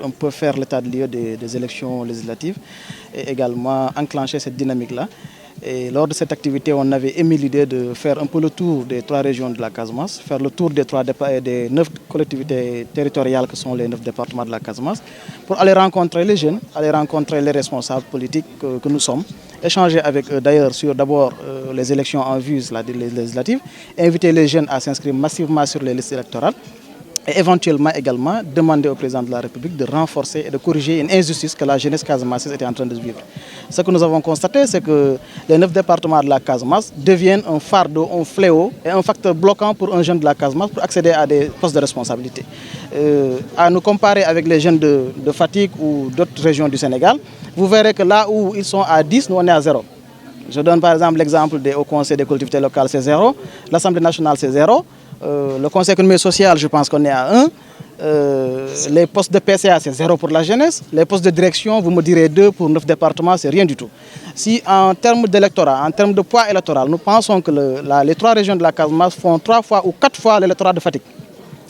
un peu faire l'état de lieu des élections législatives et également enclencher cette dynamique-là. Et lors de cette activité, on avait émis l'idée de faire un peu le tour des 3 régions de la Casamance, faire le tour des 9 collectivités territoriales que sont les 9 départements de la Casamance, pour aller rencontrer les jeunes, aller rencontrer les responsables politiques que nous sommes, échanger avec eux d'ailleurs sur d'abord les élections en vue, les législatives, inviter les jeunes à s'inscrire massivement sur les listes électorales, et éventuellement également demander au président de la République de renforcer et de corriger une injustice que la jeunesse casamançaise était en train de vivre. Ce que nous avons constaté, c'est que les 9 départements de la Casamance deviennent un fardeau, un fléau et un facteur bloquant pour un jeune de la Casamance pour accéder à des postes de responsabilité. À nous comparer avec les jeunes de Fatick ou d'autres régions du Sénégal, vous verrez que là où ils sont à 10, nous on est à 0. Je donne par exemple l'exemple au Conseil des collectivités locales, c'est 0. L'Assemblée nationale, c'est 0. Le Conseil économique et social, je pense qu'on est à 1. Les postes de PCA, c'est 0 pour la jeunesse. Les postes de direction, vous me direz 2 pour 9 départements, c'est rien du tout. Si en termes d'électorat, en termes de poids électoral, nous pensons que les 3 régions de la Casamance font 3 fois ou 4 fois l'électorat de Fatick.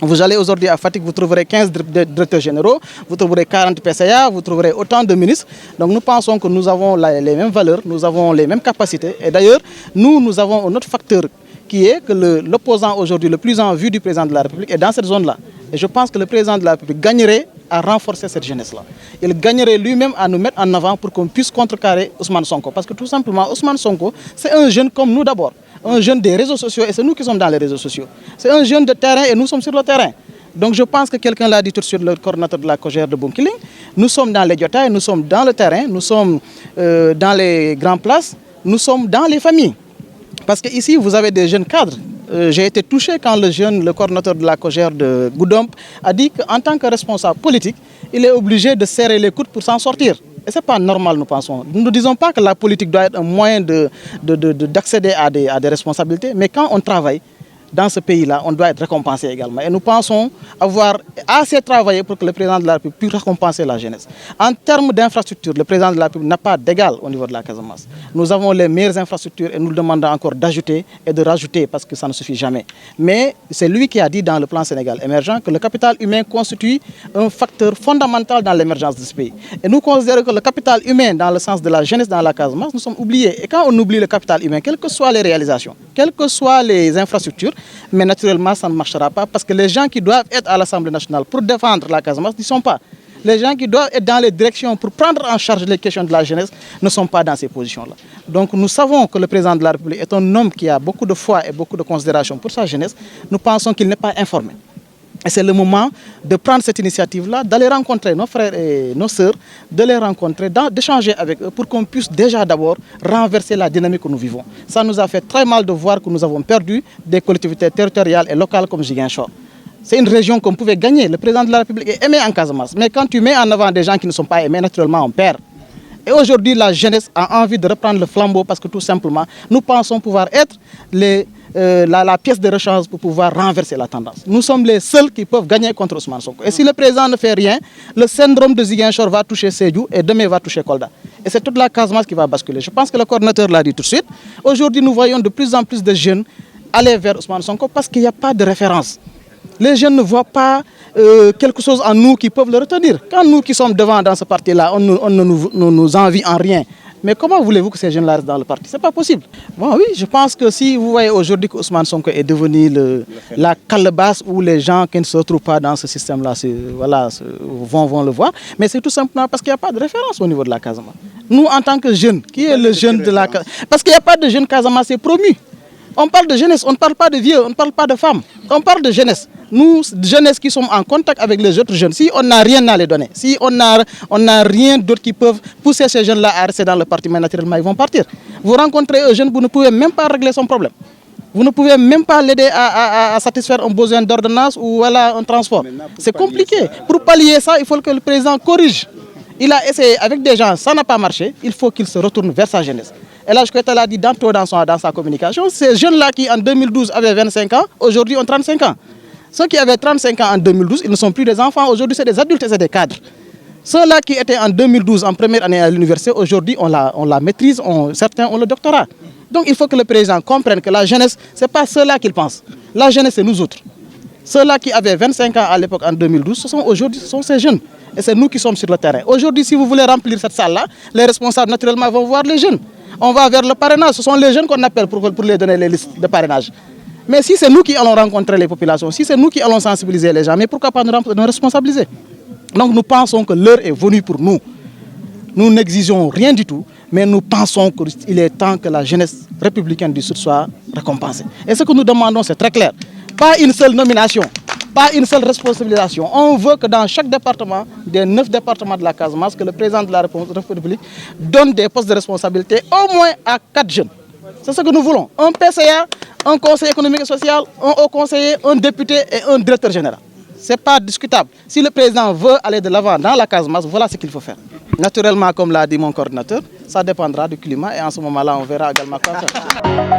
Vous allez aujourd'hui à Fatick, vous trouverez 15 directeurs généraux, vous trouverez 40 PCA, vous trouverez autant de ministres. Donc nous pensons que nous avons les mêmes valeurs, nous avons les mêmes capacités. Et d'ailleurs, nous avons un autre facteur qui est que l'opposant aujourd'hui le plus en vue du président de la République est dans cette zone-là. Et je pense que le président de la République gagnerait à renforcer cette jeunesse-là. Il gagnerait lui-même à nous mettre en avant pour qu'on puisse contrecarrer Ousmane Sonko. Parce que tout simplement, Ousmane Sonko, c'est un jeune comme nous d'abord. Un jeune des réseaux sociaux et c'est nous qui sommes dans les réseaux sociaux. C'est un jeune de terrain et nous sommes sur le terrain. Donc je pense que quelqu'un l'a dit tout de suite, le coordinateur de la COJER de Bounkiling. Nous sommes dans les Diotaï, nous sommes dans le terrain, nous sommes dans les grandes places, nous sommes dans les familles. Parce qu'ici, vous avez des jeunes cadres. J'ai été touché quand le coordinateur de la COJER de Goudomp a dit qu'en tant que responsable politique, il est obligé de serrer les coudes pour s'en sortir. Et ce n'est pas normal, nous pensons. Nous ne disons pas que la politique doit être un moyen d'accéder à des responsabilités, mais quand on travaille dans ce pays-là, on doit être récompensé également. Et nous pensons avoir assez travaillé pour que le président de la République puisse récompenser la jeunesse. En termes d'infrastructures, le président de la République n'a pas d'égal au niveau de la Casamance. Nous avons les meilleures infrastructures et nous demandons encore d'ajouter et de rajouter parce que ça ne suffit jamais. Mais c'est lui qui a dit dans le plan Sénégal émergent que le capital humain constitue un facteur fondamental dans l'émergence de ce pays. Et nous considérons que le capital humain dans le sens de la jeunesse dans la Casamance, nous sommes oubliés. Et quand on oublie le capital humain, quelles que soient les réalisations, quelles que soient les infrastructures, mais naturellement, ça ne marchera pas parce que les gens qui doivent être à l'Assemblée nationale pour défendre la Casamance n'y sont pas. Les gens qui doivent être dans les directions pour prendre en charge les questions de la jeunesse ne sont pas dans ces positions-là. Donc nous savons que le président de la République est un homme qui a beaucoup de foi et beaucoup de considération pour sa jeunesse. Nous pensons qu'il n'est pas informé. Et c'est le moment de prendre cette initiative-là, d'aller rencontrer nos frères et nos sœurs, de les rencontrer, d'échanger avec eux pour qu'on puisse déjà d'abord renverser la dynamique que nous vivons. Ça nous a fait très mal de voir que nous avons perdu des collectivités territoriales et locales comme Ziguinchor. C'est une région qu'on pouvait gagner. Le président de la République est aimé en Casamance. Mais quand tu mets en avant des gens qui ne sont pas aimés, naturellement on perd. Et aujourd'hui, la jeunesse a envie de reprendre le flambeau parce que tout simplement, nous pensons pouvoir être la pièce de rechange pour pouvoir renverser la tendance. Nous sommes les seuls qui peuvent gagner contre Ousmane Sonko. Et si le président ne fait rien, le syndrome de Ziguinchor va toucher Sédhiou et demain va toucher Kolda. Et c'est toute la Casamance qui va basculer. Je pense que le coordinateur l'a dit tout de suite. Aujourd'hui, nous voyons de plus en plus de jeunes aller vers Ousmane Sonko parce qu'il n'y a pas de référence. Les jeunes ne voient pas quelque chose en nous qui peuvent le retenir. Quand nous qui sommes devant dans ce parti-là, on ne nous envie en rien. Mais comment voulez-vous que ces jeunes-là restent dans le parti? Ce n'est pas possible. Bon, oui, je pense que si vous voyez aujourd'hui que Ousmane Sonko est devenu la calebasse où les gens qui ne se retrouvent pas dans ce système-là vont le voir. Mais c'est tout simplement parce qu'il n'y a pas de référence au niveau de la Casamance. Nous, en tant que jeunes, qui est le jeune de la Casamance? Parce qu'il n'y a pas de jeunes Casamance, c'est promu. On parle de jeunesse, on ne parle pas de vieux, on ne parle pas de femmes. On parle de jeunesse. Nous, jeunesse qui sommes en contact avec les autres jeunes, si on n'a rien à les donner, si on n'a rien d'autre qui peuvent pousser ces jeunes-là à rester dans le parti, mais naturellement, ils vont partir. Vous rencontrez un jeune, vous ne pouvez même pas régler son problème. Vous ne pouvez même pas l'aider à satisfaire un besoin d'ordonnance ou voilà, un transport. C'est compliqué. Pour pallier ça, il faut que le président corrige. Il a essayé avec des gens, ça n'a pas marché, il faut qu'il se retourne vers sa jeunesse. Et là, je l'a dit dans sa communication, ces jeunes-là qui en 2012 avaient 25 ans, aujourd'hui ont 35 ans. Ceux qui avaient 35 ans en 2012, ils ne sont plus des enfants, aujourd'hui c'est des adultes et c'est des cadres. Ceux-là qui étaient en 2012 en première année à l'université, aujourd'hui on la maîtrise, certains ont le doctorat. Donc il faut que le président comprenne que la jeunesse, ce n'est pas ceux-là qu'il pense. La jeunesse, c'est nous autres. Ceux-là qui avaient 25 ans à l'époque en 2012, aujourd'hui, ce sont ces jeunes. Et c'est nous qui sommes sur le terrain. Aujourd'hui, si vous voulez remplir cette salle-là, les responsables naturellement vont voir les jeunes. On va vers le parrainage. Ce sont les jeunes qu'on appelle pour les donner les listes de parrainage. Mais si c'est nous qui allons rencontrer les populations, si c'est nous qui allons sensibiliser les gens, mais pourquoi pas nous responsabiliser? Donc nous pensons que l'heure est venue pour nous. Nous n'exigeons rien du tout, mais nous pensons qu'il est temps que la jeunesse républicaine du Sud soit récompensée. Et ce que nous demandons, c'est très clair. Pas une seule nomination, pas une seule responsabilisation. On veut que dans chaque département, des 9 départements de la Casamance, que le président de la République donne des postes de responsabilité au moins à 4 jeunes. C'est ce que nous voulons. Un PCA, un conseiller économique et social, un haut conseiller, un député et un directeur général. Ce n'est pas discutable. Si le président veut aller de l'avant dans la Casamance, voilà ce qu'il faut faire. Naturellement, comme l'a dit mon coordinateur, ça dépendra du climat et en ce moment-là, on verra également quoi faire.